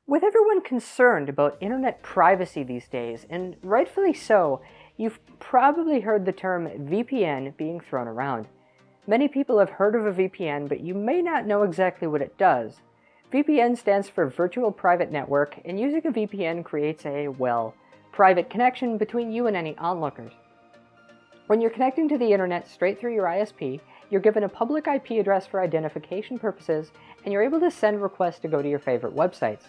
With everyone concerned about internet privacy these days, and rightfully so, you've probably heard the term VPN being thrown around. Many people have heard of a VPN, but you may not know exactly what it does. VPN stands for Virtual Private Network, and using a VPN creates a, well, private connection between you and any onlookers. When you're connecting to the internet straight through your ISP, you're given a public IP address for identification purposes, and you're able to send requests to go to your favorite websites.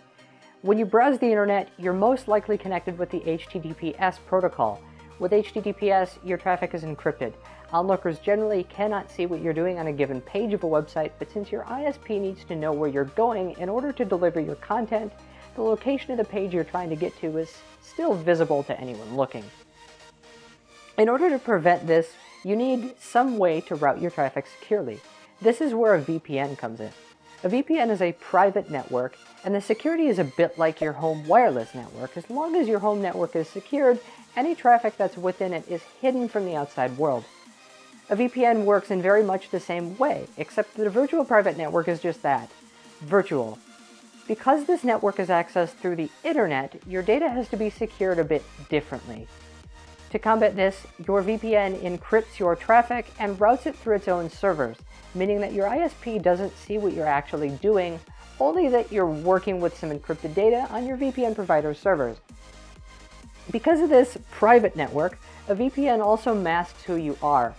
When you browse the internet, you're most likely connected with the HTTPS protocol. With HTTPS, your traffic is encrypted. Onlookers generally cannot see what you're doing on a given page of a website, but since your ISP needs to know where you're going in order to deliver your content, the location of the page you're trying to get to is still visible to anyone looking. In order to prevent this, you need some way to route your traffic securely. This is where a VPN comes in. A VPN is a private network, and the security is a bit like your home wireless network. As long as your home network is secured, any traffic that's within it is hidden from the outside world. A VPN works in very much the same way, except that a virtual private network is just that, virtual. Because this network is accessed through the internet, your data has to be secured a bit differently. To combat this, your VPN encrypts your traffic and routes it through its own servers, meaning that your ISP doesn't see what you're actually doing, only that you're working with some encrypted data on your VPN provider's servers. Because of this private network, a VPN also masks who you are.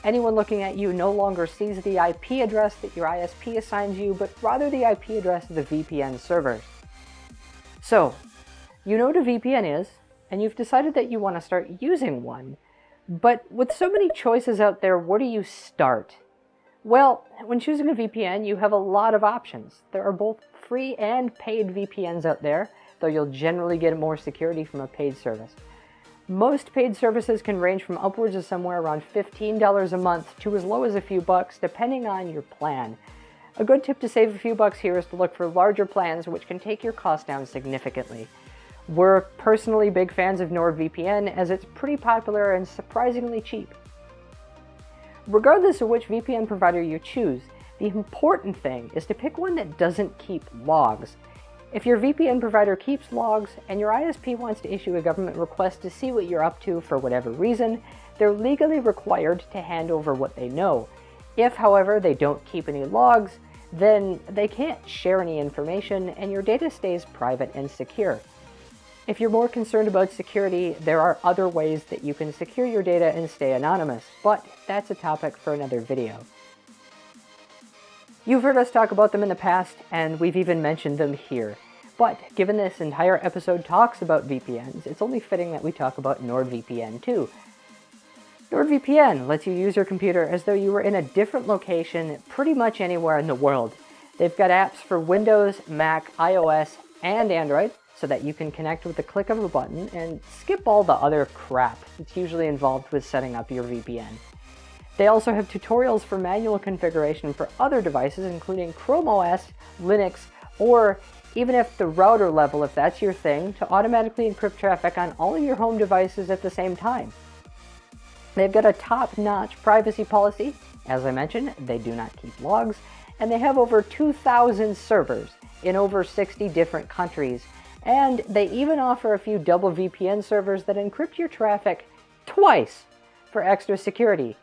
Anyone looking at you no longer sees the IP address that your ISP assigns you, but rather the IP address of the VPN servers. So, you know what a VPN is, and you've decided that you want to start using one. But with so many choices out there, where do you start? Well, when choosing a VPN, you have a lot of options. There are both free and paid VPNs out there, though you'll generally get more security from a paid service. Most paid services can range from upwards of somewhere around $15 a month to as low as a few bucks, depending on your plan. A good tip to save a few bucks here is to look for larger plans, which can take your cost down significantly. We're personally big fans of NordVPN, as it's pretty popular and surprisingly cheap. Regardless of which VPN provider you choose, the important thing is to pick one that doesn't keep logs. If your VPN provider keeps logs and your ISP wants to issue a government request to see what you're up to for whatever reason, they're legally required to hand over what they know. If, however, they don't keep any logs, then they can't share any information and your data stays private and secure. If you're more concerned about security, there are other ways that you can secure your data and stay anonymous, but that's a topic for another video. You've heard us talk about them in the past, and we've even mentioned them here. But given this entire episode talks about VPNs, it's only fitting that we talk about NordVPN too. NordVPN lets you use your computer as though you were in a different location pretty much anywhere in the world. They've got apps for Windows, Mac, iOS, and Android, so that you can connect with the click of a button and skip all the other crap that's usually involved with setting up your VPN. They also have tutorials for manual configuration for other devices, including Chrome OS, Linux, or even if the router level, if that's your thing, to automatically encrypt traffic on all of your home devices at the same time. They've got a top-notch privacy policy. As I mentioned, they do not keep logs, and they have over 2,000 servers in over 60 different countries. And they even offer a few double VPN servers that encrypt your traffic twice for extra security.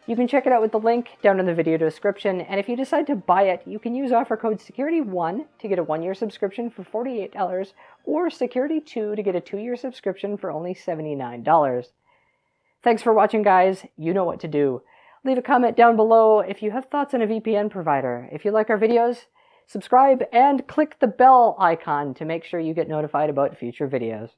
You can check it out with the link down in the video description, and if you decide to buy it, you can use offer code SECURITY1 to get a 1-year subscription for $48, or SECURITY2 to get a 2-year subscription for only $79. Thanks for watching, guys. You know what to do. Leave a comment down below if you have thoughts on a VPN provider. If you like our videos, subscribe and click the bell icon to make sure you get notified about future videos.